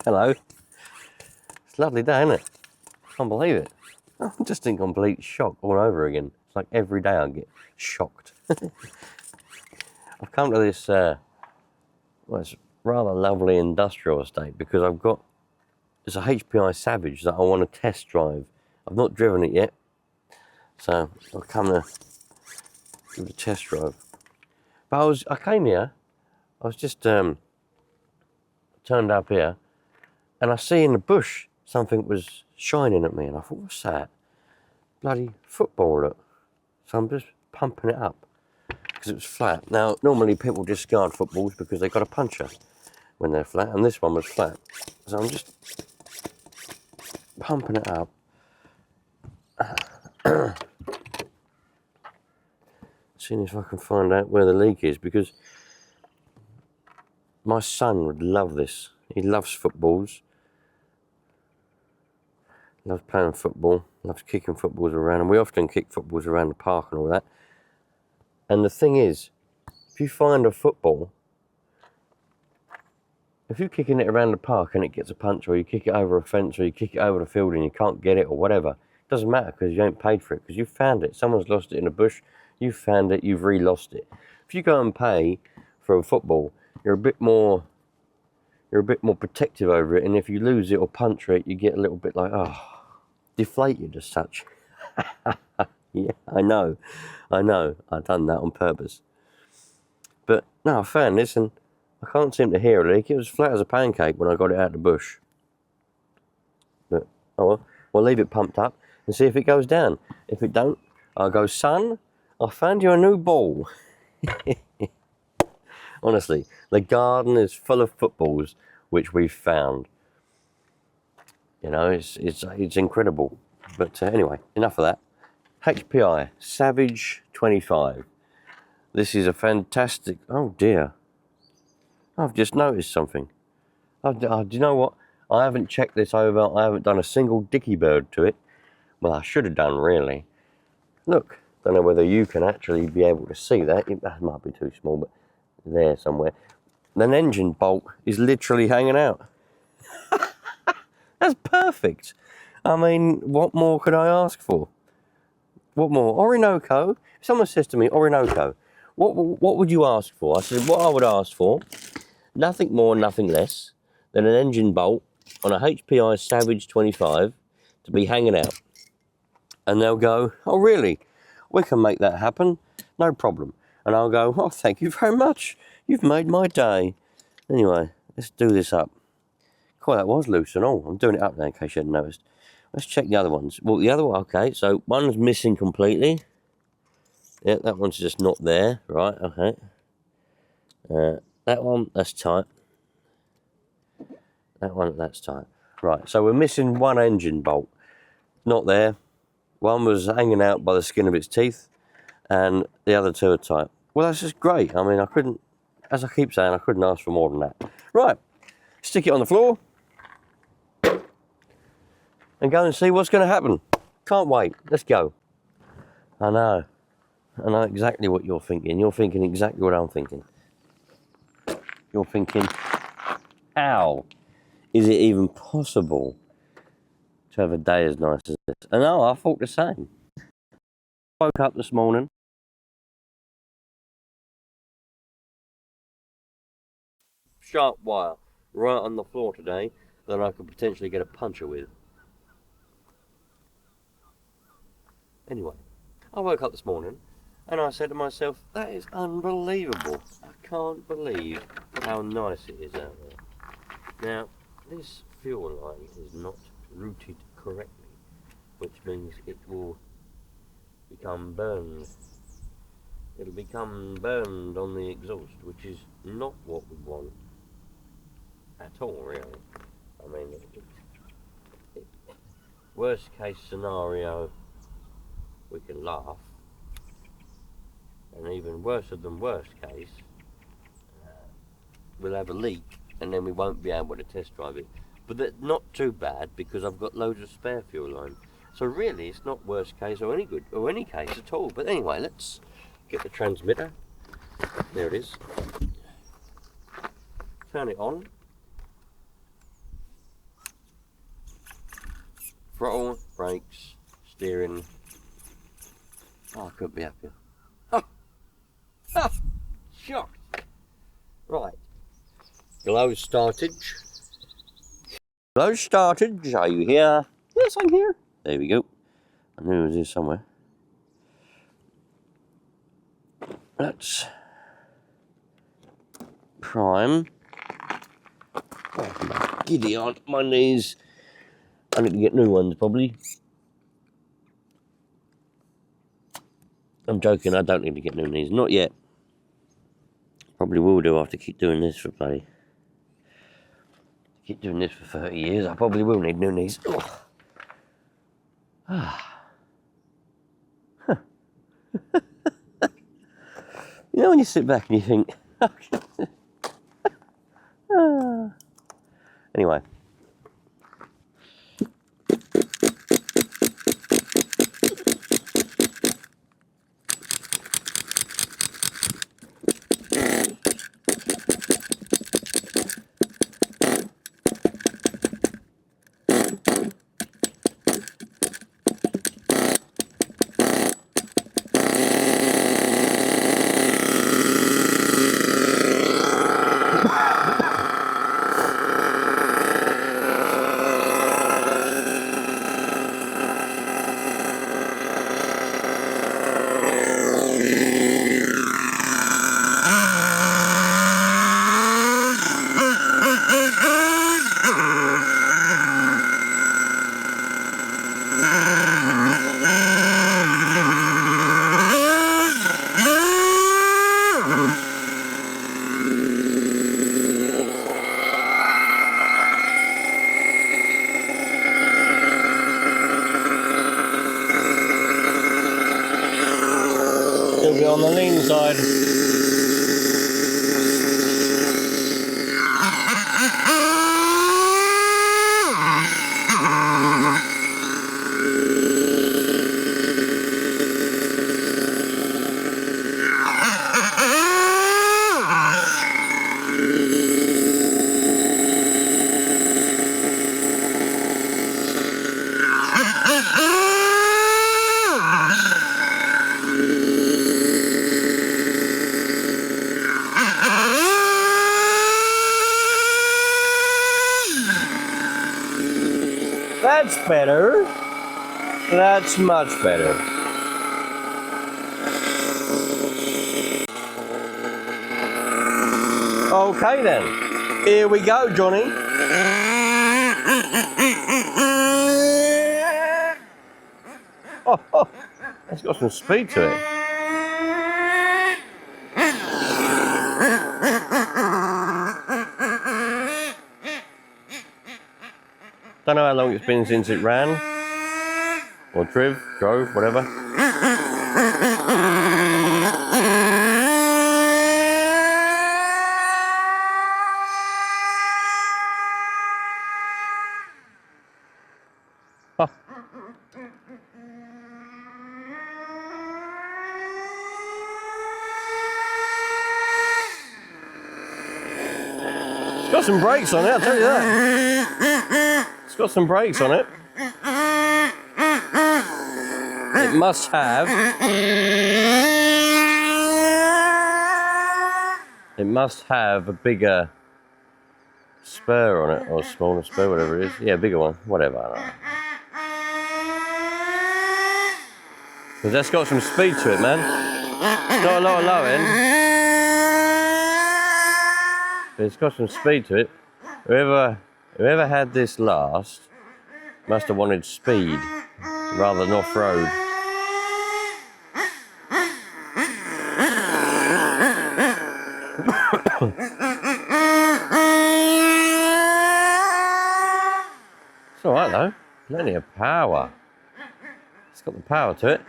Hello. It's a lovely day, isn't it? Can't believe it. I'm just in complete shock all over again. It's like every day I get shocked. I've come to this, well, it's rather lovely industrial estate because it's a HPI Savage that I want to test drive. I've not driven it yet, so I've come to give it a test drive. But I came here, I was just turned up here, and I see in the bush something was shining at me, and I thought, what's that? Bloody football, look. So I'm just pumping it up because it was flat. Now, normally people discard footballs because they've got a puncture when they're flat, and this one was flat. So I'm just pumping it up. Seeing if I can find out where the leak is, because my son would love this. He loves footballs. Loves playing football, loves kicking footballs around, and we often kick footballs around the park and all that. And the thing is, if you find a football, if you're kicking it around the park and it gets a punch, or you kick it over a fence, or you kick it over the field and you can't get it, or whatever, it doesn't matter because you ain't paid for it, because you found it. Someone's lost it in a bush, you found it, you've re-lost it. If you go and pay for a football, you're a bit more protective over it, and if you lose it or puncture it, you get a little bit like, oh, deflated as such. Yeah, I know, I've done that on purpose. But no, I found this and I can't seem to hear a leak. It was flat as a pancake when I got it out of the bush. But, oh well, we'll leave it pumped up and see if it goes down. If it don't, I'll go, son, I found you a new ball. Honestly, the garden is full of footballs which we've found. You know, it's incredible. But anyway, enough of that. HPI Savage 25. This is a fantastic. Oh dear, I've just noticed something. Do you know what? I haven't checked this over. I haven't done a single dicky bird to it. Well, I should have done, really. Look, don't know whether you can actually be able to see that. It might be too small, but there somewhere. An engine bolt is literally hanging out. That's perfect. I mean, what more could I ask for? What more? Orinoco. If someone says to me, Orinoco, what would you ask for? I said, what I would ask for, nothing more, nothing less than an engine bolt on a HPI Savage 25 to be hanging out. And they'll go, oh really? We can make that happen, no problem. And I'll go, oh, thank you very much. You've made my day. Anyway, let's do this up. Quite, that was loose and all. I'm doing it up now in case you hadn't noticed. Let's check the other ones. Well, the other one, okay, so one's missing completely. Yeah, that one's just not there. Right, okay. That one, that's tight. That one, that's tight. Right, so we're missing one engine bolt. Not there. One was hanging out by the skin of its teeth, and the other two are tight. Well, that's just great. I mean, I couldn't, as I keep saying, I couldn't ask for more than that. Right, stick it on the floor and go and see what's going to happen. Can't wait. Let's go. I know exactly what you're thinking. You're thinking exactly what I'm thinking. You're thinking, how is it even possible to have a day as nice as this? And no, I thought the same. Woke up this morning. Sharp wire right on the floor today that I could potentially get a puncture with. Anyway, I woke up this morning and I said to myself, that is unbelievable. I can't believe how nice it is out there. Now, this fuel line is not routed correctly, which means it will become burned. It'll become burned on the exhaust, which is not what we want at all, really. I mean, worst case scenario, we can laugh, and even worse than worst case, we'll have a leak and then we won't be able to test drive it. But that's not too bad because I've got loads of spare fuel line. So really it's not worst case or any good or any case at all. But anyway, let's get the transmitter. There it is. Turn it on. Throttle, brakes, steering. Oh, I couldn't be happier. Oh, oh, shocked. Right. Glow startage. Glow startage, are you here? Yes, I'm here. There we go. I knew it was here somewhere. Let's prime. Oh, giddy on my knees. I need to get new ones probably. I'm joking, I don't need to get new knees. Not yet. Probably will do after keep doing this for bloody. Keep doing this for 30 years. I probably will need new knees. You know when you sit back and you think, anyway. It'll be on the lean side. That's better. That's much better. Okay then. Here we go, Johnny. Oh, it's got some speed to it. Don't know how long it's been since it ran, or drove, whatever. Oh. It's got some brakes on it, I'll tell you that. It's got some brakes on it. It must have. It must have a bigger spur on it, or a smaller spur, whatever it is. Yeah, bigger one, whatever. I don't know. Because that's got some speed to it, man. Not a lot of low end. But it's got some speed to it. Whoever had this last must have wanted speed rather than off-road. It's alright though, plenty of power. It's got the power to it.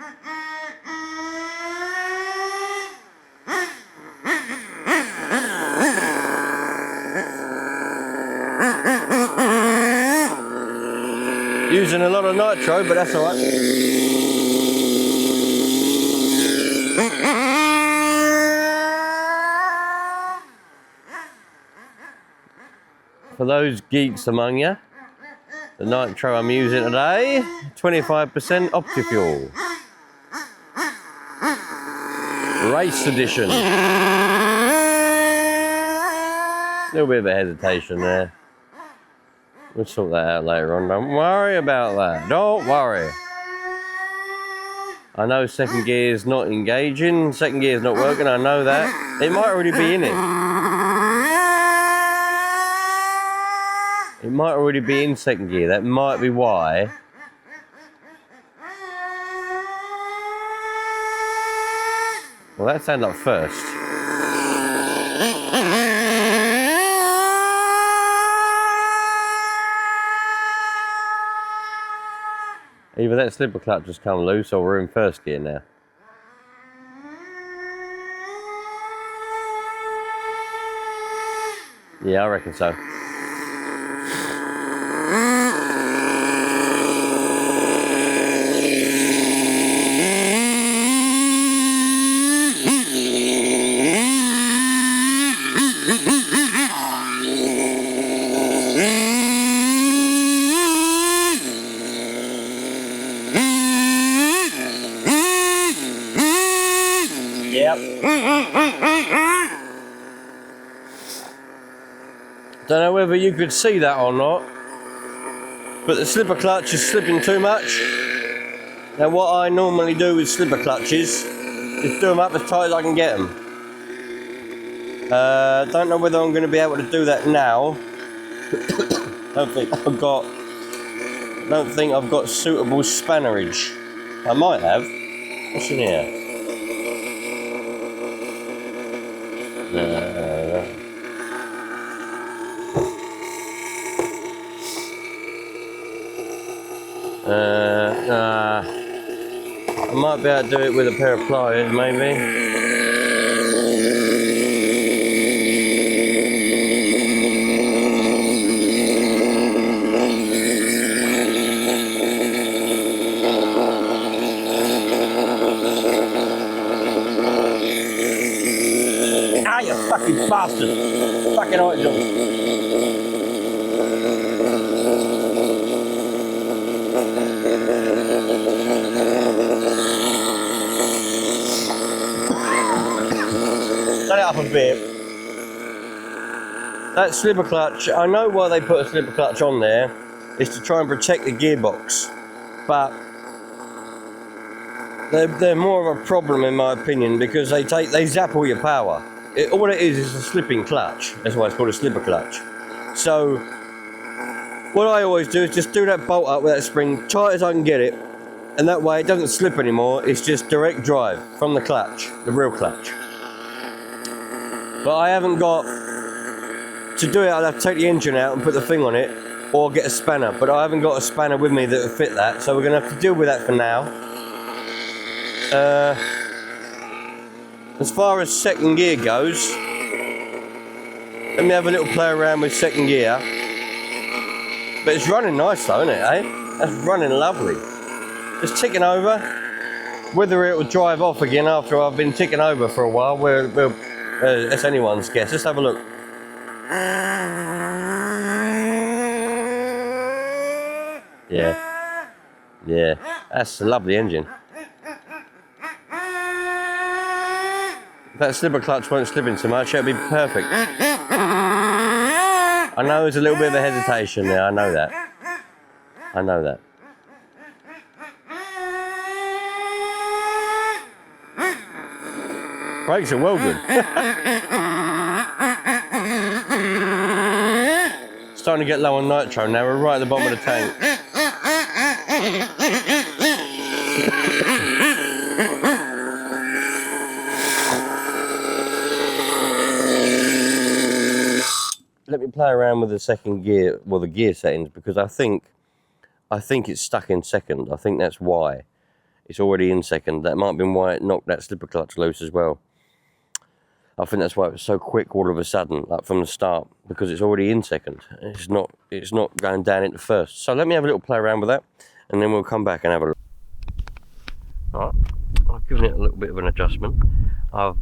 Using a lot of nitro, but that's alright. For those geeks among you The Nitro I'm using today, 25% Optifuel. Race edition. A little bit of a hesitation there. We'll sort that out later on. Don't worry about that. Don't worry. I know second gear is not engaging. Second gear is not working. I know that. It might already be in it. It might already be in second gear. That might be why. Well, that sounded like first. Either that slipper clutch has come loose or we're in first gear now. Yeah, I reckon so. Yep. Don't know whether you could see that or not, but the slipper clutch is slipping too much. Now what I normally do with slipper clutches is do them up as tight as I can get them. Don't know whether I'm going to be able to do that now. Don't think I've got suitable spannerage. I might have. What's in here? I might be able to do it with a pair of pliers, maybe. Ah, you fucking bastard! Fucking idol! Set it up a bit. That slipper clutch, I know why they put a slipper clutch on there, is to try and protect the gearbox, but they're more of a problem in my opinion because they zap all your power. All it is a slipping clutch. That's why it's called a slipper clutch. So what I always do is just do that bolt up with that spring tight as I can get it, and that way it doesn't slip anymore. It's just direct drive from the clutch, the real clutch. But I haven't got to do it. I'll have to take the engine out and put the thing on it, or get a spanner. But I haven't got a spanner with me that will fit that, so we're going to have to deal with that for now. As far as second gear goes, let me have a little play around with second gear. But it's running nice though, isn't it, eh? That's running lovely. Just ticking over. Whether it will drive off again after I've been ticking over for a while, that's anyone's guess. Let's have a look. Yeah, that's a lovely engine. If that slipper clutch won't slip in so much, it'll be perfect. I know there's a little bit of a hesitation there, I know that. Brakes are well good. Starting to get low on nitro now, we're right at the bottom of the tank. Let me play around with the second gear, well the gear settings, because I think it's stuck in second. I think that's why. It's already in second. That might have been why it knocked that slipper clutch loose as well. I think that's why it was so quick all of a sudden, like from the start, because it's already in second. It's not going down into first. So let me have a little play around with that, and then we'll come back and have a look. Alright, I've given it a little bit of an adjustment. I've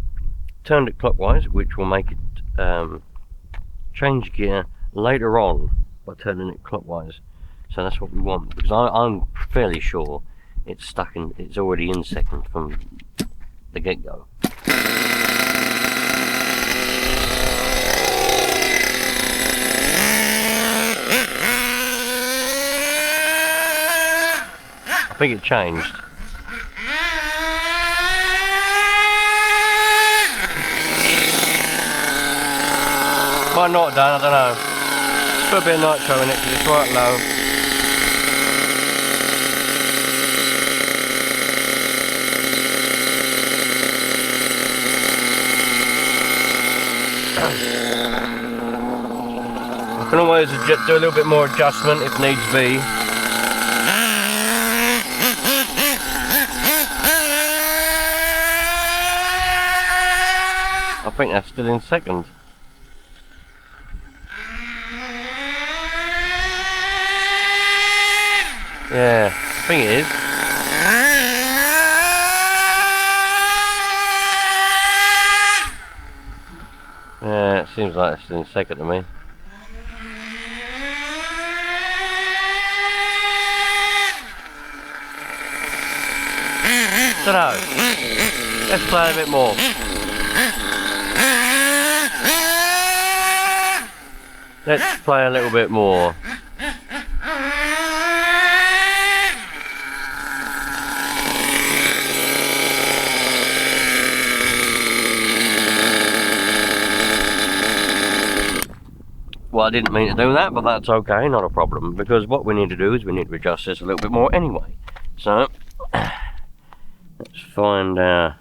turned it clockwise, which will make it change gear later on by turning it clockwise. So that's what we want, because I'm fairly sure it's stuck in, it's already in second from the get-go. I think it changed. Might not have done, I don't know. Put a bit of nitro in it because it's right low. I can always do a little bit more adjustment if needs be. I think that's still in second. Yeah, I think it is. Yeah, it seems like it's still in second to me. Don't know. Let's play a bit more. Let's play a little bit more. Well, I didn't mean to do that, but that's okay, not a problem, because what we need to do is we need to adjust this a little bit more anyway. So, let's find our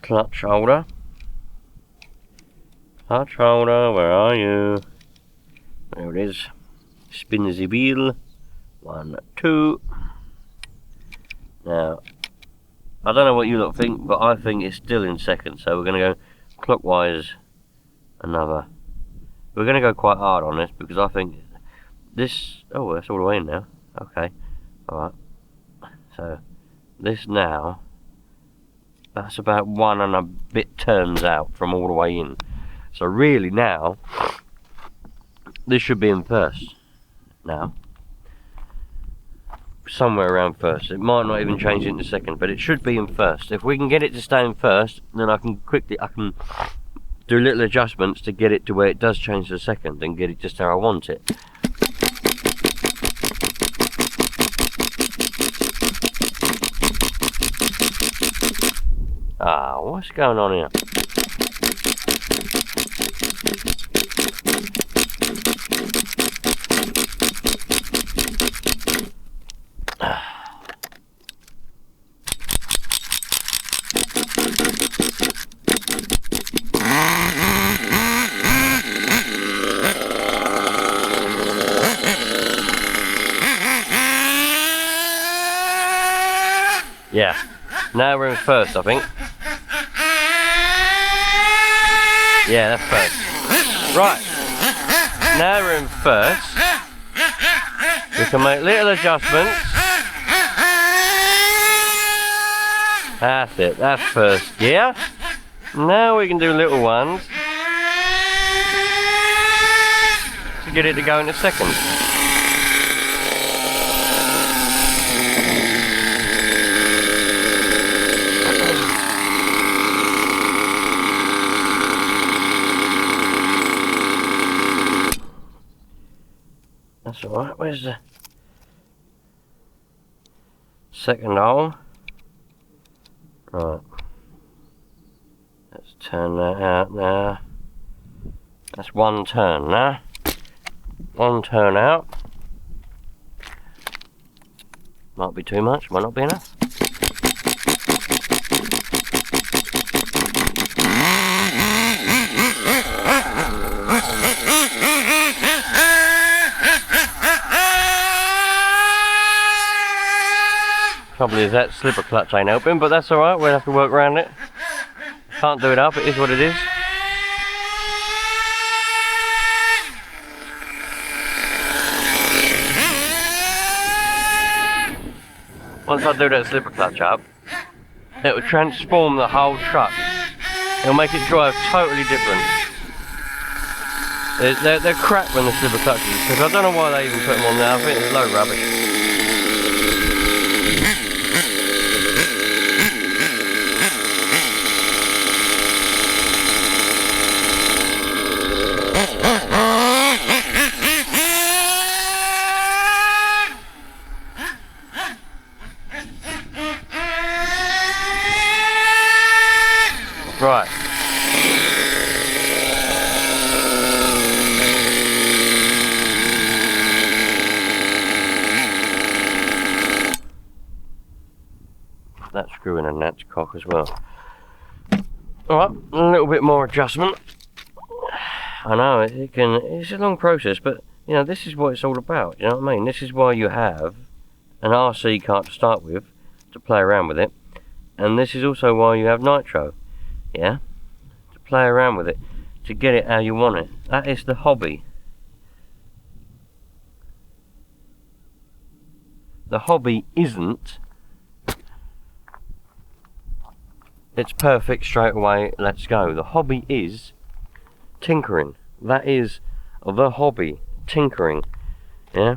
clutch holder. Clutch holder, where are you? There it is. Spin the wheel. 1, 2. Now, I don't know what you lot think, but I think it's still in second, so we're going to go clockwise another. We're going to go quite hard on this because I think this... Oh, that's all the way in now. Okay. Alright. So, this now, that's about 1 and a bit turns out from all the way in. So really now, this should be in first. Now. Somewhere around first. It might not even change it into second, but it should be in first. If we can get it to stay in first, then I can do little adjustments to get it to where it does change to second and get it just how I want it. Ah, what's going on here? Yeah, now we're in first, I think. Yeah, that's first. Right, now we're in first. We can make little adjustments. That's it, that's first gear. Now we can do little ones to get it to go into second. That's alright, where's the second hole? Right. Let's turn that out now. That's 1 turn now. 1 turn out. Might be too much, might not be enough. Trouble is that slipper clutch ain't helping, but that's alright, we'll have to work around it. Can't do it up, it is what it is. Once I do that slipper clutch up, it will transform the whole truck. It'll make it drive totally different. They're crap when the slipper clutches, because I don't know why they even put them on there. I think it's a load of rubbish. Right. That screw in a nat's cock as well. Alright, a little bit more adjustment. I know, it's a long process, but you know, this is what it's all about, you know what I mean? This is why you have an RC cart to start with, to play around with it. And this is also why you have Nitro. Yeah, to play around with it, to get it how you want it. That is the hobby. The hobby isn't it's perfect straight away, let's go. The hobby is tinkering. That is the hobby, tinkering. Yeah,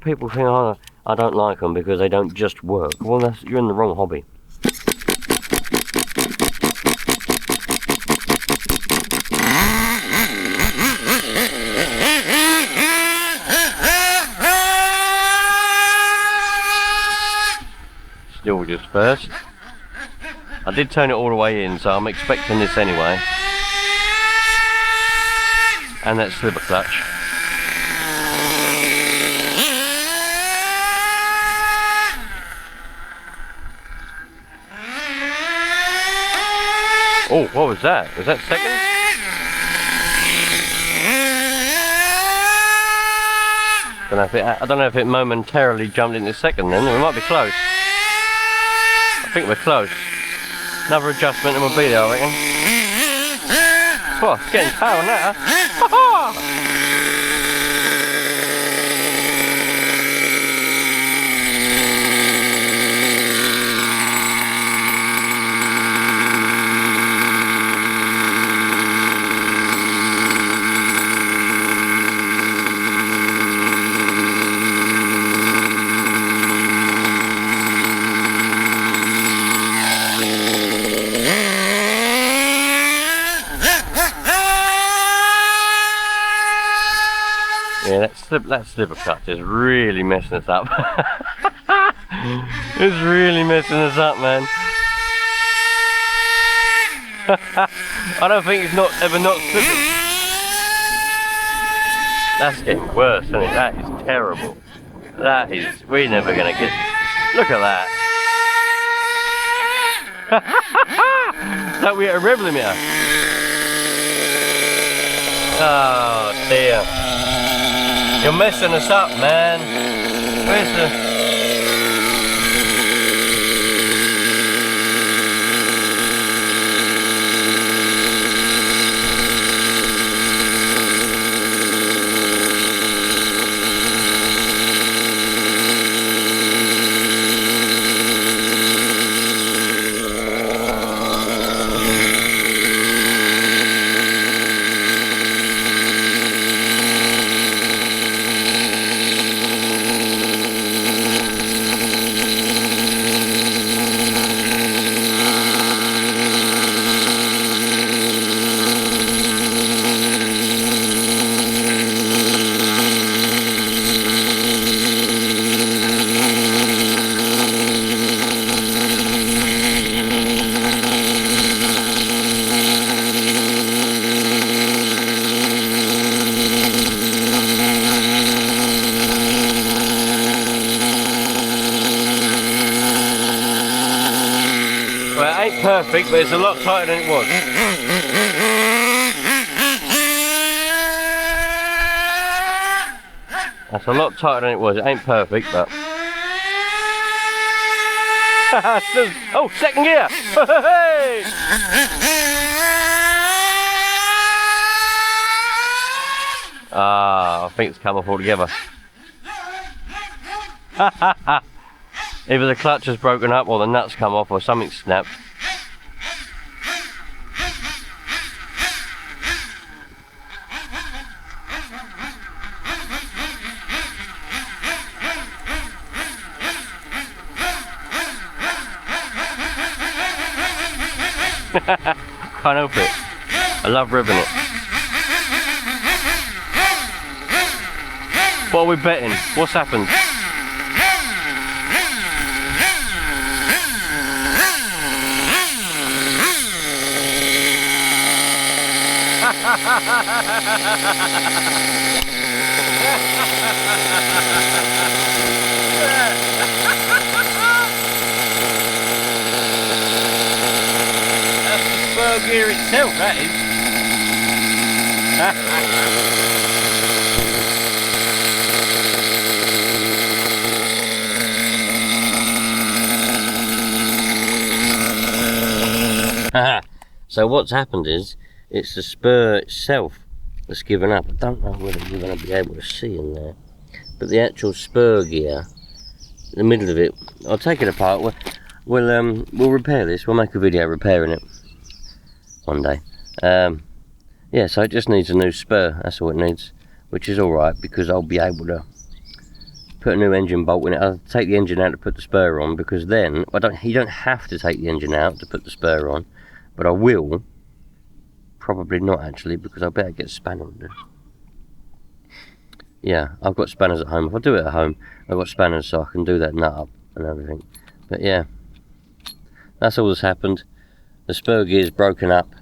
people think, oh, I don't like them because they don't just work. Well, you're in the wrong hobby. Still just first. I did turn it all the way in, so I'm expecting this anyway. And that slipper clutch. Oh, what was that? Was that second? I don't know if it momentarily jumped into second then. We might be close. I think we're close. Another adjustment and we'll be there, I reckon. Oh, it's getting power now. Yeah, that slipper clutch is really messing us up. It's really messing us up, man. I don't think it's ever not slipping. That's getting worse, isn't it? That is terrible. We're never gonna get. Look at that. That we at a rev limiter. Oh dear. You're messing us up, man. Where's the... Well, it ain't perfect, but it's a lot tighter than it was. That's a lot tighter than it was. It ain't perfect, but... Oh, second gear! Hey! Ah, I think it's come off altogether. Either the clutch has broken up or the nuts come off or something snapped. Can't help it. I love revving it. What are we betting? What's happened? That's the SPUR gear itself, that is. So what's happened is, it's the SPUR itself that's given up. I don't know whether you're going to be able to see in there, but the actual SPUR gear, in the middle of it, I'll take it apart. We'll repair this. We'll make a video repairing it one day. Yeah, so it just needs a new SPUR. That's all it needs, which is all right because I'll be able to put a new engine bolt in it. I'll take the engine out to put the SPUR on, because then you don't have to take the engine out to put the SPUR on, but I will. Probably not actually, because I better get a spanner on this. Yeah, I've got spanners at home. If I do it at home, I've got spanners so I can do that nut up and everything. But yeah, that's all that's happened. The SPUR gear is broken up,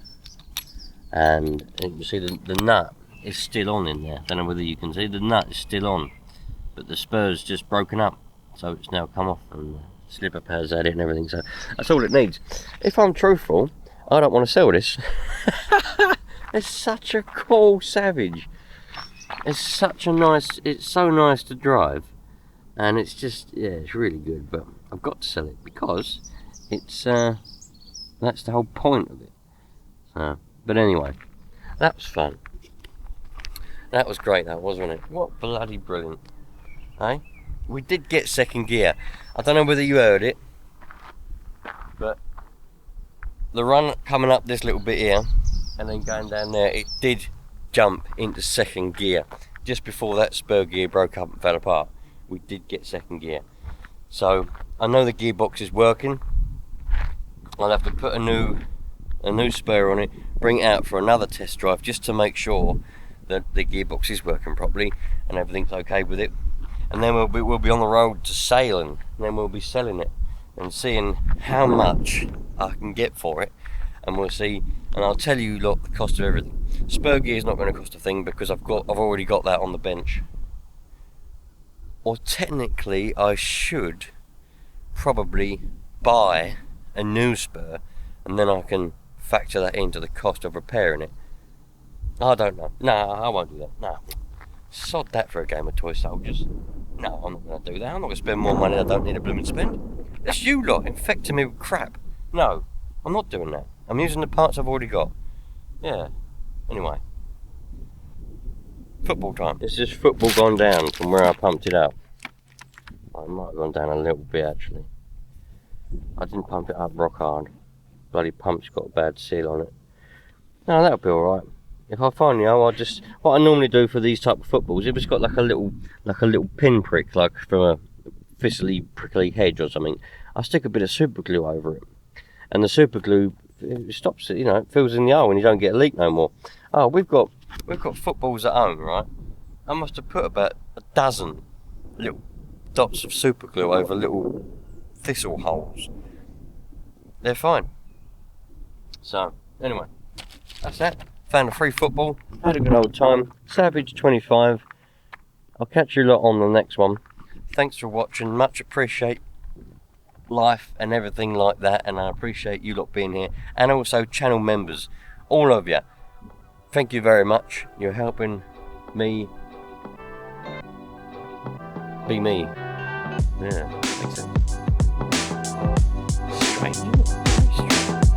and you can see the nut is still on in there. Don't know whether you can see, the nut is still on, but the SPUR's just broken up, so it's now come off, and the slipper pads at it and everything. So that's all it needs. If I'm truthful, I don't want to sell this. It's such a cool Savage. It's such a nice, it's so nice to drive, and it's just, yeah, it's really good, but I've got to sell it because it's that's the whole point of it. But anyway, that was fun. That was great, that, wasn't it? What bloody brilliant. Hey, we did get second gear. I don't know whether you heard it, but the run coming up this little bit here and then going down there, it did jump into second gear. Just before that SPUR gear broke up and fell apart, we did get second gear. So I know the gearbox is working. I'll have to put a new SPUR on it, bring it out for another test drive just to make sure that the gearbox is working properly and everything's okay with it. And then we'll be on the road to sailing, and then we'll be selling it and seeing how much I can get for it, and we'll see, and I'll tell you lot the cost of everything. SPUR gear is not going to cost a thing because I've already got that on the bench. Or technically I should probably buy a new SPUR, and then I can factor that into the cost of repairing it. I don't know. No, I won't do that. No. Sod that for a game of toy soldiers. No, I'm not going to do that. I'm not going to spend more money I don't need to blooming spend. That's you lot infecting me with crap. No, I'm not doing that. I'm using the parts I've already got. Yeah. Anyway. Football time. This is football gone down from where I pumped it up. I might have gone down a little bit actually. I didn't pump it up rock hard. Bloody pump's got a bad seal on it. No, that'll be alright. If I find what I normally do for these type of footballs, if it's got like a little pinprick, like from a thistly prickly hedge or something, I stick a bit of super glue over it, and the super glue, it stops it, you know, it fills in the hole and you don't get a leak no more. Oh, we've got footballs at home, right? I must have put about a dozen little dots of super glue over little thistle holes. They're fine. So anyway, that's that. Found a free football, had a good old time. Savage 25. I'll catch you lot on the next one. Thanks for watching, much appreciate life and everything like that, and I appreciate you lot being here, and also channel members, all of you. Thank you very much. You're helping me be me. Yeah, makes sense. Strange.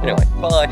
Anyway, bye.